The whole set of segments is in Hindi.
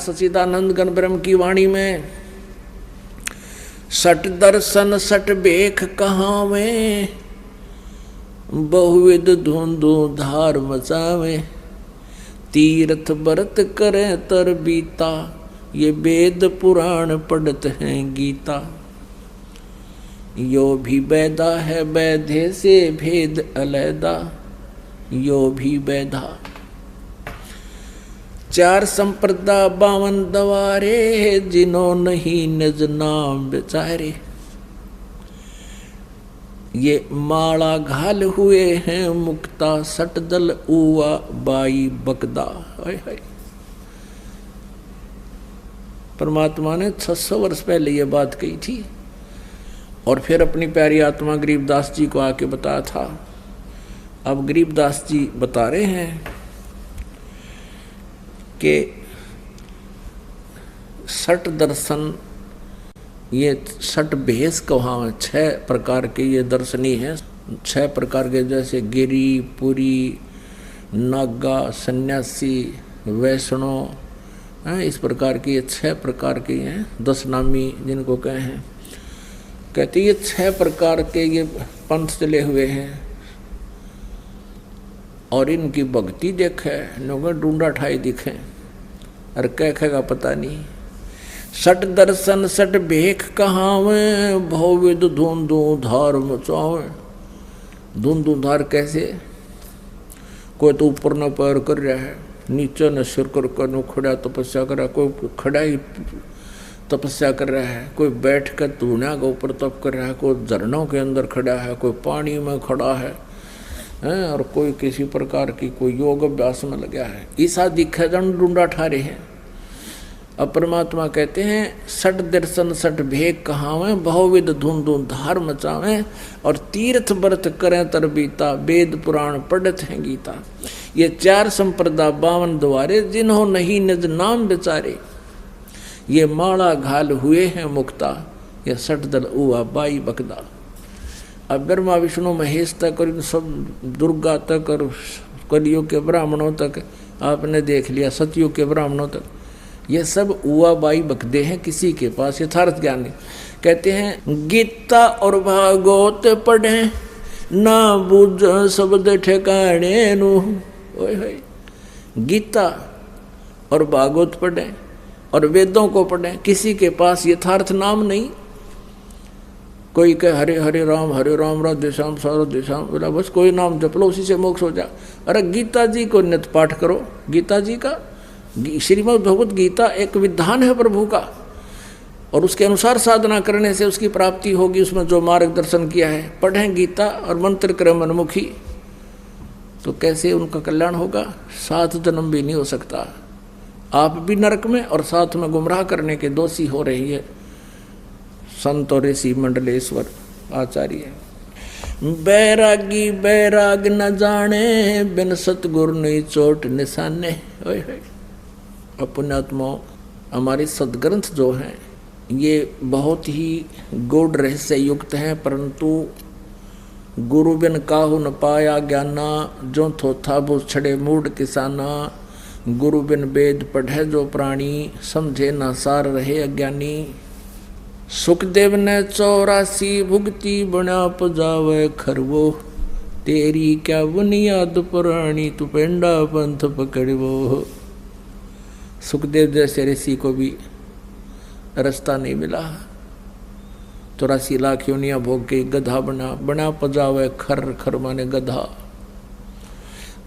सच्चिदानंद घन ब्रह्म की वाणी में, सट दर्शन सट बेख कहावे, बहुविध धुंधु धार मचावे, तीर्थ व्रत करे तर बीता, ये वेद पुराण पढ़त हैं गीता। यो भी वैदा है वैधे से भेद अलैदा, यो भी वैधा। 4 संप्रदा 52 दवारे, जिन्हों नहीं निज नाम बेचारे। ये माला घाल हुए हैं मुक्ता, सट दल उवा बाई बकदा। परमात्मा ने 600 वर्ष पहले ये बात कही थी और फिर अपनी प्यारी आत्मा गरीबदास जी को आके बताया था। अब गरीबदास जी बता रहे हैं कि सट दर्शन, ये सट भेष कहाँ 6 प्रकार के ये दर्शनी हैं। 6 प्रकार के जैसे गिरी, पुरी, नागा, सन्यासी, वैष्णव, इस प्रकार के ये 6 प्रकार के हैं। 10 नामी जिनको कहे हैं, कहते ये 6 प्रकार के ये पंथ चले हुए हैं और इनकी भक्ति देखे लोग ढूंढा ठाई दिखे और कहेगा पता नहीं। सट दर्शन सट भेख कहावे, बहुविध धुंधु धार मचावे। धुंधु धार कैसे? कोई तो ऊपर न पैर कर रहा है, नीचे न सिर कर कर खड़ा तपस्या कर रहा है, कोई खड़ा ही तपस्या कर रहा है, कोई बैठ कर धुना के ऊपर तप कर रहा है, कोई झरनों के अंदर खड़ा है, कोई पानी में खड़ा है, और कोई किसी प्रकार की कोई योग अभ्यास में लगा है। ऐसा दिखे जन ढूंढा ठारे हैं। अब परमात्मा कहते हैं सट दर्शन सट भेख कहावे, बहुविध धुंधु धार मचावे, और तीर्थ व्रत करें तर बीता, वेद पुराण पढ़त हैं गीता। ये 4 संप्रदा 52 द्वारे, जिन्हों नहीं निज नाम बेचारे। ये माला घाल हुए हैं मुक्ता, ये सट दल उआ बाई बकदा। अब ब्रह्मा विष्णु महेश तक और सब दुर्गा तक और कलियुग के ब्राह्मणों तक आपने देख लिया, सतयुग के ब्राह्मणों तक, ये सब उआ बाई बकदे हैं, किसी के पास यथार्थ ज्ञान नहीं। कहते हैं गीता और भागवत पढ़े, ना बुझ शब्द ठिकाने नु। गीता और भागवत पढ़े और वेदों को पढ़े, किसी के पास यथार्थ नाम नहीं। कोई कहे हरे हरे राम राधे श्याम राधे श्याम, बोला बस कोई नाम जप लो, उसी से मोक्ष हो जा। अरे गीता जी को नित्य पाठ करो। गीता जी का श्रीमद् भगवत गीता एक विधान है प्रभु का, और उसके अनुसार साधना करने से उसकी प्राप्ति होगी। उसमें जो मार्गदर्शन किया है, पढ़ें गीता और मंत्र करें मनमुखी, तो कैसे उनका कल्याण होगा? 7 जन्म भी नहीं हो सकता। आप भी नरक में और साथ में गुमराह करने के दोषी हो रही है संत और ऋषि मंडलेश्वर आचार्य। बैरागी बैराग न जाने, बिन सतगुरु नहीं चोट निशाने। पुण्यात्मा, हमारे सदग्रंथ जो हैं ये बहुत ही गूढ़ रहस्य युक्त हैं, परंतु गुरु बिन काहू न पाया ज्ञाना, जो थोथा भू छड़े मूड किसाना। गुरु बिन वेद पढ़े जो प्राणी, समझे न सार रहे अज्ञानी। सुखदेव ने 84 भुगती बना पजावे खरवो, तेरी क्या बुनियाद पुरानी, तू पेंडा पंथ पकड़वो। सुखदेव जैसे ऋषि को भी रास्ता नहीं मिला। 84 लाख योनियां भोग के गधा बना पजावे खर, खर माने गधा।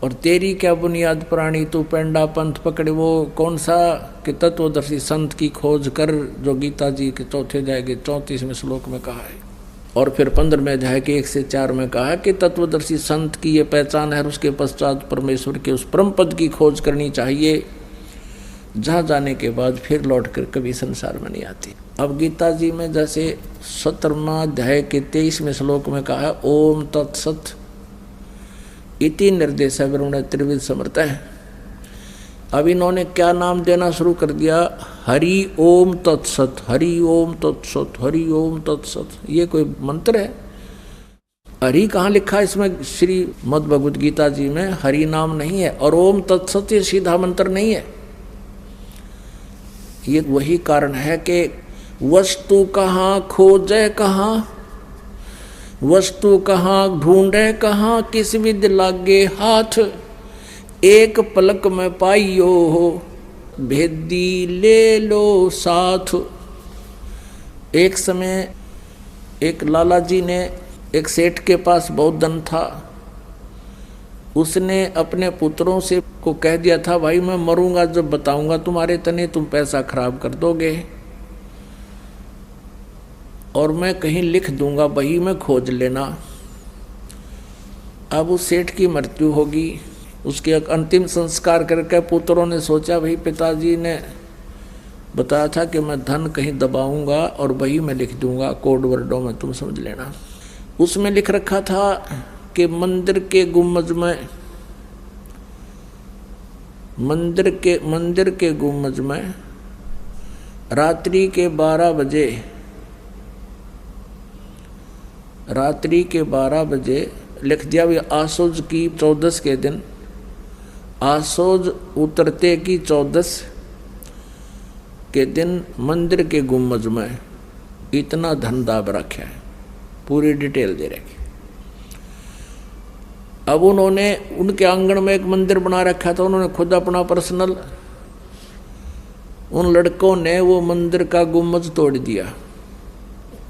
और तेरी क्या बुनियाद पुरानी, तू पेंडा पंथ पकड़े। वो कौन सा कि तत्वदर्शी संत की खोज कर, जो गीता जी के 4थे अध्याय के 34वें श्लोक में कहा है। और फिर 15वें अध्याय के 1 से 4 में कहा है कि तत्वदर्शी संत की ये पहचान है। उसके पश्चात परमेश्वर के उस परम पद की खोज करनी चाहिए, जहाँ जाने के बाद फिर लौट कर कभी संसार में नहीं आती। अब गीता जी में जैसे 17वां अध्याय के 23वें श्लोक में कहा है ओम तत्सत इति निर्देश वरुण त्रिविध समर्थ है। अब इन्होंने क्या नाम देना शुरू कर दिया, हरि ओम तत्सत, हरि ओम तत्सत, हरि ओम तत्सत। ये कोई मंत्र है? हरि कहाँ लिखा है इसमें? श्रीमद् भगवद गीता जी में हरि नाम नहीं है, और ओम तत्सत ये सीधा मंत्र नहीं है। ये वही कारण है कि वस्तु कहाँ खोजे कहाँ, वस्तु कहाँ ढूंढे कहाँ, किस विद लागे हाथ, एक पलक में पाइयो हो भेदी ले लो साथ। एक समय एक लाला जी ने, एक सेठ के पास बहुत धन था, उसने अपने पुत्रों से को कह दिया था, भाई मैं मरूंगा जब बताऊंगा तुम्हारे तने, तुम पैसा खराब कर दोगे और मैं कहीं लिख दूंगा, बही में खोज लेना। अब उस सेठ की मृत्यु होगी, उसके अंतिम संस्कार करके पुत्रों ने सोचा, भाई पिताजी ने बताया था कि मैं धन कहीं दबाऊंगा और वही मैं लिख दूंगा कोड वर्डों में, तुम समझ लेना। उसमें लिख रखा था कि मंदिर के गुम्बज में, मंदिर के गुम्बज में रात्रि के 12 बजे, रात्रि के 12 बजे लिख दिया। भी आसोज की 14 के दिन, आसोज उतरते की 14 के दिन मंदिर के गुम्बज में इतना धन दाब रखा है, पूरी डिटेल दे रखी। अब उन्होंने उनके आंगन में एक मंदिर बना रखा था, उन्होंने खुद अपना पर्सनल, उन लड़कों ने वो मंदिर का गुम्बज तोड़ दिया।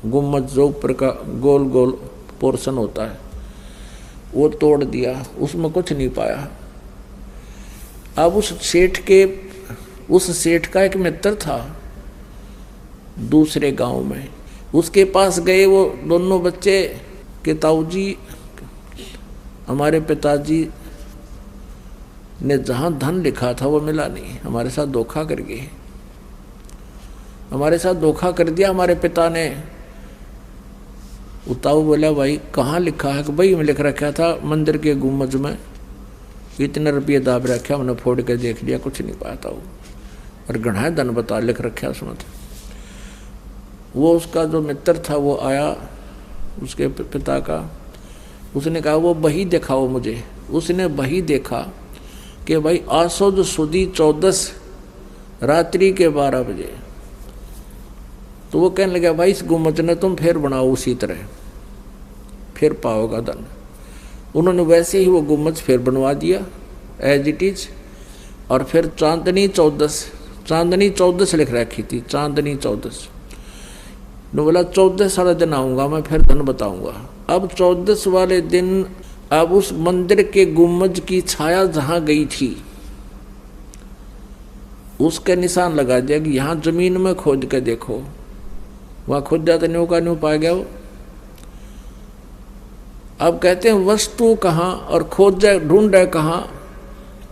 गुम्बज जो ऊपर का गोल गोल पोर्शन होता है वो तोड़ दिया, उसमें कुछ नहीं पाया। अब उस सेठ का एक मित्र था दूसरे गांव में, उसके पास गए वो दोनों बच्चे कि ताऊ जी, हमारे पिताजी ने जहाँ धन लिखा था वो मिला नहीं, हमारे साथ धोखा कर गए, हमारे साथ धोखा कर दिया हमारे पिता ने। ताऊ बोला, भाई कहाँ लिखा है? कि भाई में लिख रखा था मंदिर के गुम्बज में इतने रुपये दाब रखे, हमने फोड़ के देख लिया, कुछ नहीं पाया ताऊ, और गढ़ा धन बता लिख रखा उसमें। वो उसका जो मित्र था वो आया उसके पिता का, उसने कहा वो बही दिखाओ मुझे। उसने बही देखा कि भाई आसोद सुदी 14 रात्रि के 12 बजे। तो वो कहने लगा, भाई इस गुम्बज ने तुम फिर बनाओ उसी तरह, फिर पाओगा धन। उन्होंने वैसे ही वो गुम्बज फिर बनवा दिया एज इट इज, और फिर चांदनी 14 लिख रखी थी, चांदनी 14। ने बोला 14 वाले दिन आऊँगा मैं, फिर धन बताऊँगा। अब 14 वाले दिन अब उस मंदिर के गुम्बज की छाया जहाँ गई थी उसके निशान लगा दिया कि यहाँ जमीन में खोद के देखो। वहाँ खोद जाते न्यू का न्यू पा गया वो। अब कहते हैं वस्तु कहाँ और खोज जाए ढूंढे कहाँ,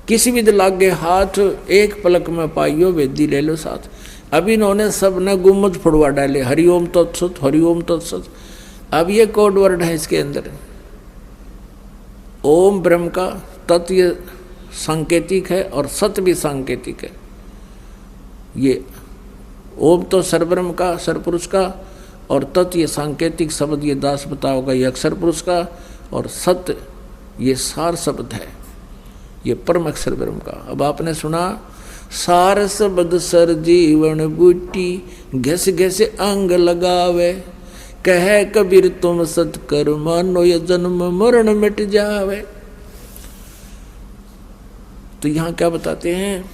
किसी भी लागे हाथ, एक पलक में पाइयो वेदी ले लो साथ। अब इन्होंने सब ने गुम्बज फुड़वा डाले, हरिओम तत्सत, हरिओम तत्सत। अब ये कोड वर्ड है इसके अंदर, ओम ब्रह्म का, तत् ये सांकेतिक है और सत भी सांकेतिक है। ये ओम तो सरब्रह्म का, सरपुरुष का, और तत् ये सांकेतिक शब्द, ये दास बताओगा, ये अक्षर पुरुष का, और सत्य ये सार शब्द है, ये परम अक्षर ब्रह्म का। अब आपने सुना, सार शब्द सर जीवन बूटी, घस घस अंग लगावे, कहे कबीर तुम सत कर मानो, ये जन्म मरण मिट जावे। तो यहाँ क्या बताते हैं,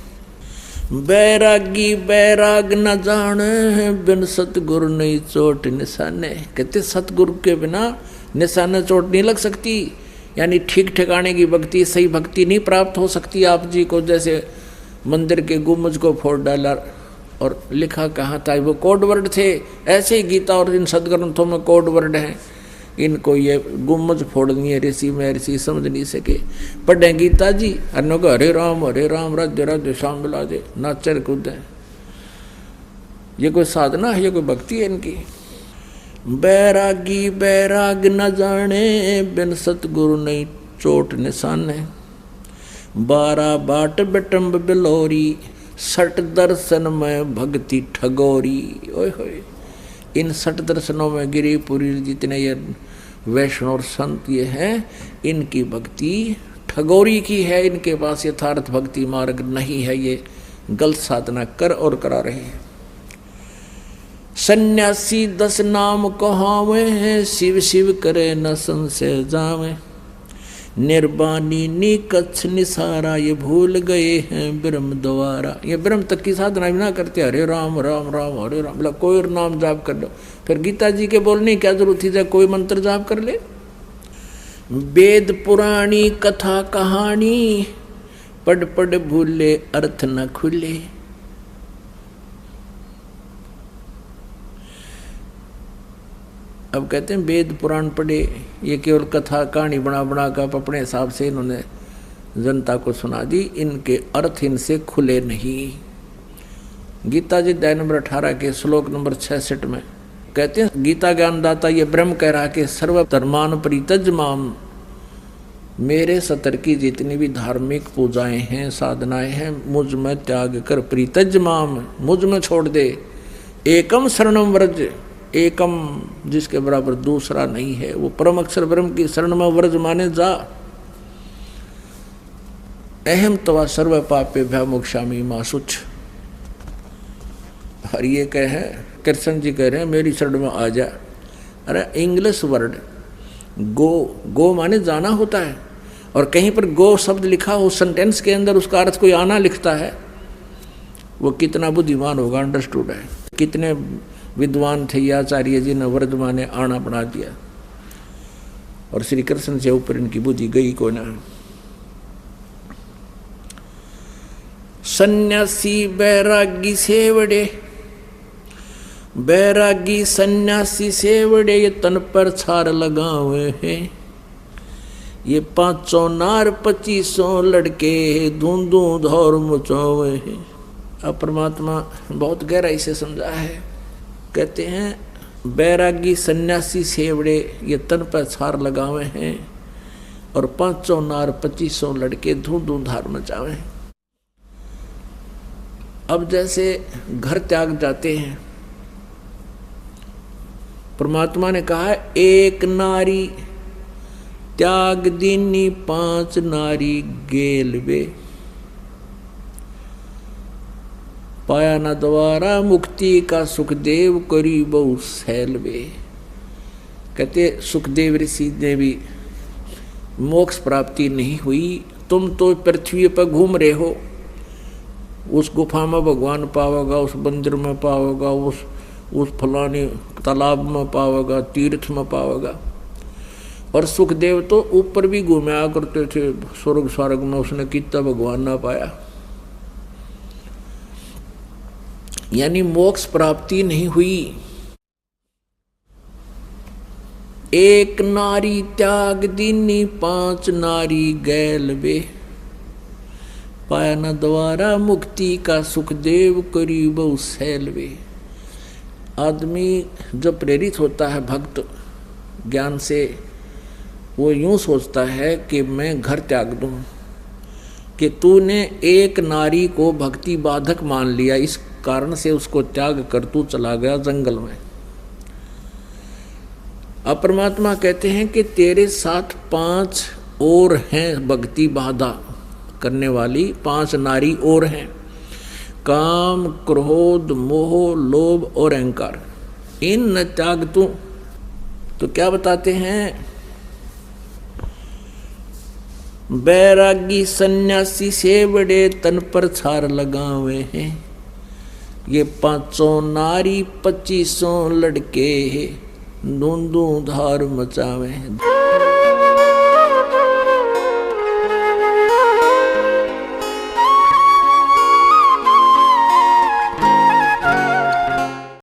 बैरागी बैराग न जाने, बिन सतगुरु नहीं चोट निशाने। कहते सतगुरु के बिना निशाने चोट नहीं लग सकती, यानी ठीक ठिकाने की भक्ति, सही भक्ति नहीं प्राप्त हो सकती आप जी को। जैसे मंदिर के गुम्बज को फोड़ डाला और लिखा कहाँ था, वो कोड वर्ड थे। ऐसे ही गीता और इन सदग्रंथों में कोड वर्ड हैं, इनको ये गुम्बज फोड़नी है, ऋषि में ऋषि समझ नहीं सके। पढ़े गीता जी, अन्यों को हरे राम राधे राधे श्याम मिला दे, नाचर कूदे। ये कोई साधना है, ये कोई भक्ति है इनकी। बैरागी बैराग न जाने, बिन सतगुरु नहीं चोट निशाने। 12 बाट बटम्ब बिलोरी, 60 दर्शन में भक्ति ठगोरी। ओए होए, इन 60 दर्शनों में गिरिपुरी जितने ये वैष्णव और संत ये हैं, इनकी भक्ति ठगोरी की है। इनके पास यथार्थ भक्ति मार्ग नहीं है, ये गलत साधना कर और करा रहे हैं। सन्यासी 10 नाम कहावे हैं, शिव शिव करे न संशय जावे। निर्वाणी निकच्छ निसारा, ये भूल गए हैं ब्रह्म द्वारा। ये ब्रह्म तक की साधना भी ना करते, हरे राम राम राम हरे राम, बोला कोई और नाम जाप कर लो। फिर गीता जी के बोलने की क्या जरूरत थी, जब कोई मंत्र जाप कर ले। वेद पुराणी कथा कहानी, पढ़ पढ़ भूले अर्थ न खुले। अब कहते हैं वेद पुराण पढ़े, ये केवल कथा कहानी बना बना कर अपने हिसाब से इन्होंने जनता को सुना दी, इनके अर्थ इनसे खुले नहीं। गीता जी अध्याय नंबर 18 के श्लोक नंबर 66 में कहते हैं, गीता ज्ञानदाता ये ब्रह्म कह रहा कि सर्व धर्मान परित्यज माम, मेरे सतर की जितनी भी धार्मिक पूजाएं हैं साधनाएं हैं मुझ में त्याग कर, परित्यज माम मुझ में छोड़ दे, एकम शरणम व्रज, एकम जिसके बराबर दूसरा नहीं है, वो परम अक्षर ब्रह्म की शरण में व्रज माने जा। अहम तवा सर्व पापे भ्या मोक्षामि मां शुच। और ये कहे कृष्ण जी कह रहे हैं मेरी शरण में आ जा। अरे इंग्लिश वर्ड गो, गो माने जाना होता है, और कहीं पर गो शब्द लिखा हो सेंटेंस के अंदर उसका अर्थ कोई आना लिखता है, वो कितना बुद्धिमान होगा, अंडरस्टूड है। कितने विद्वान थे आचार्य जी ने व्रज माने आना बना दिया, और श्री कृष्ण से ऊपर इनकी बुद्धि गई को ना। सन्यासी बैरागी सेवड़े, बैरागी सन्यासी सेवड़े, ये तन पर छार लगावे हैं। ये 500 नार 2500 लड़के धूंधू धौर मचावे हैं। अब परमात्मा बहुत गहराई से समझा है। कहते हैं बैरागी सन्यासी सेवड़े, ये तन पर छार लगावे हैं, और 500 नार 2500 लड़के धूंधू धार मचावे हैं। अब जैसे घर त्याग जाते हैं, परमात्मा ने कहा है एक नारी त्याग दीनी 5 नारी गेलवे, पाया न द्वारा मुक्ति का सुखदेव करी बहु सैलवे। कहते सुखदेव ऋषि ने भी मोक्ष प्राप्ति नहीं हुई, तुम तो पृथ्वी पर घूम रहे हो, उस गुफा में भगवान पाओगा, उस मंदिर में पाओगा, उस फलाने तालाब में पाओगा, तीर्थ में पाओगा। और सुखदेव तो ऊपर भी घूमया करते थे, स्वर्ग स्वर्ग में उसने कितना भगवान ना पाया। यानी मोक्ष प्राप्ति नहीं हुई। एक नारी त्याग दीनी 5 नारी गैलवे, पाया न द्वारा मुक्ति का सुखदेव करी बहु सैलवे। आदमी जो प्रेरित होता है भक्त ज्ञान से, वो यूं सोचता है कि मैं घर त्याग दूं, कि तूने एक नारी को भक्ति बाधक मान लिया, इस कारण से उसको त्याग कर तू चला गया जंगल में। अब परमात्मा कहते हैं कि तेरे साथ 5 और हैं भक्ति बाधा करने वाली, 5 नारी और हैं। काम क्रोध मोह लोभ और अहंकार, इन न त्याग तू। तो क्या बताते हैं, बैरागी सन्यासी सेवड़े तन पर छार लगावे हैं। ये 500 नारी 2500 लड़के धूंधू धार मचावे हैं।